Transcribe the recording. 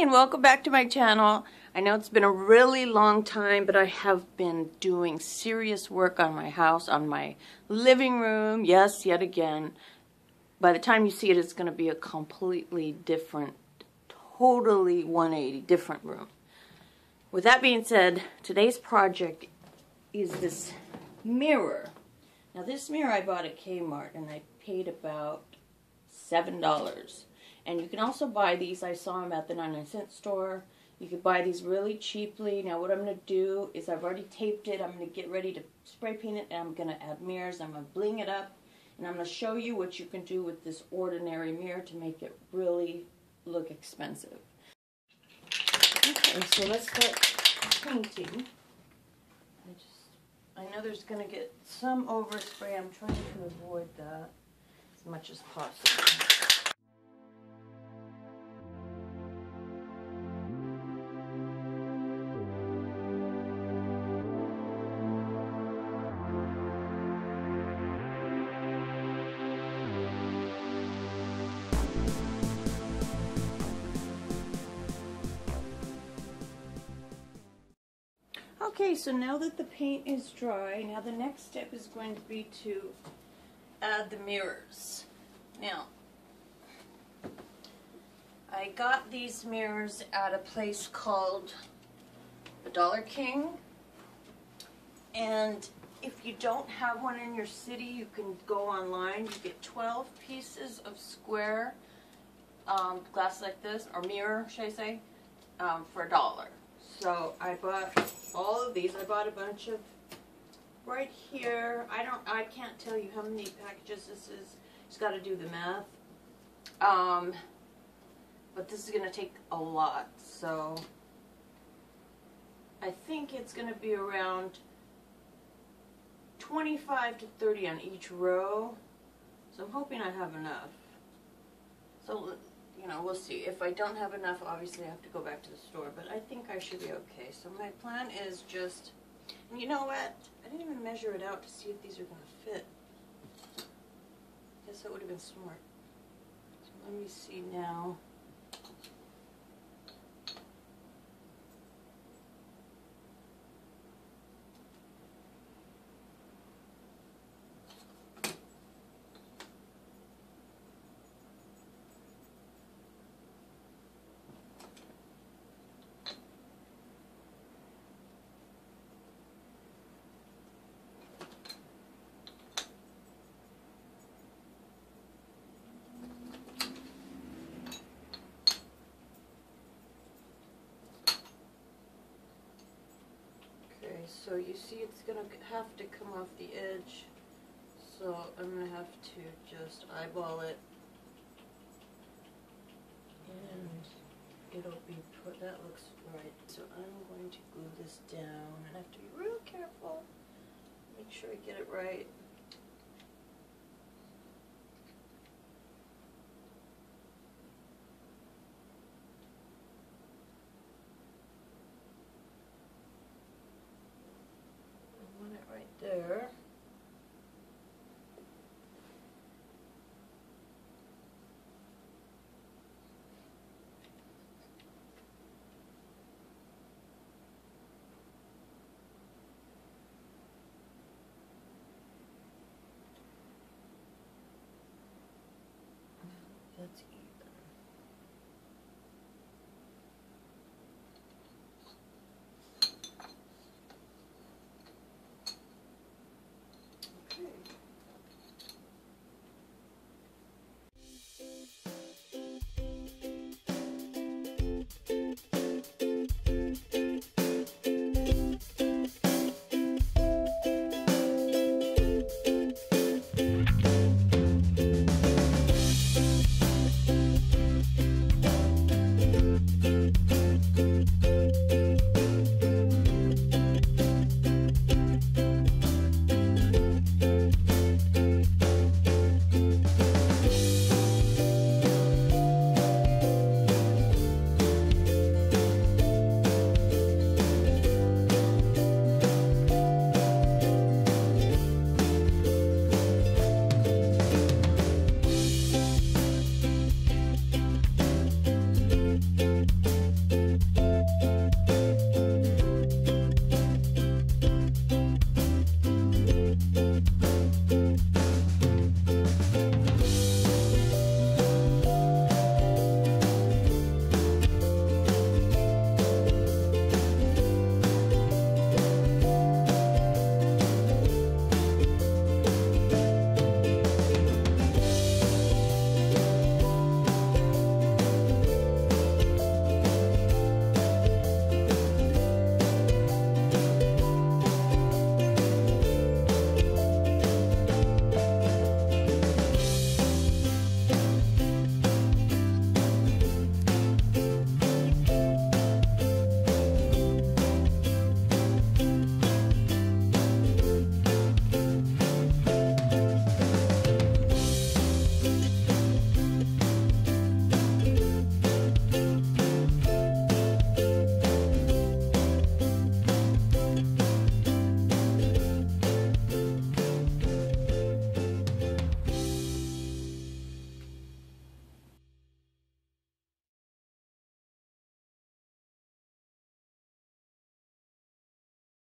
and welcome back to my channel. I know it's been a really long time, but I have been doing serious work on my house, on my living room. Yes, yet again. By the time you see it, it's going to be a completely different, totally 180 different room. With that being said, today's project is this mirror. Now this mirror I bought at Kmart and I paid about $7. And you can also buy these. I saw them at the 99-cent store. You could buy these really cheaply. Now what I'm going to do is I've already taped it. I'm going to get ready to spray paint it, and I'm going to add mirrors. I'm going to bling it up, and I'm going to show you what you can do with this ordinary mirror to make it really look expensive. Okay, so let's start painting. I know there's going to get some overspray. I'm trying to avoid that as much as possible. Okay, so now that the paint is dry, now the next step is going to be to add the mirrors. Now, I got these mirrors at a place called the Dollar King, and if you don't have one in your city, you can go online. You get 12 pieces of square glass like this, or mirror, should I say, for $1. So I bought all of these. I bought a bunch of right here. I can't tell you how many packages this is. Just got to do the math. But this is going to take a lot. So I think it's going to be around 25 to 30 on each row. So I'm hoping I have enough. So, you know, we'll see. If I don't have enough, obviously I have to go back to the store, but I think I should be okay. So my plan is just, and you know what? I didn't even measure it out to see if these are going to fit. Guess that would have been smart. So let me see now. So you see it's going to have to come off the edge, so I'm going to have to just eyeball it, and it'll be put, that looks right. So I'm going to glue this down, and I have to be real careful, make sure I get it right.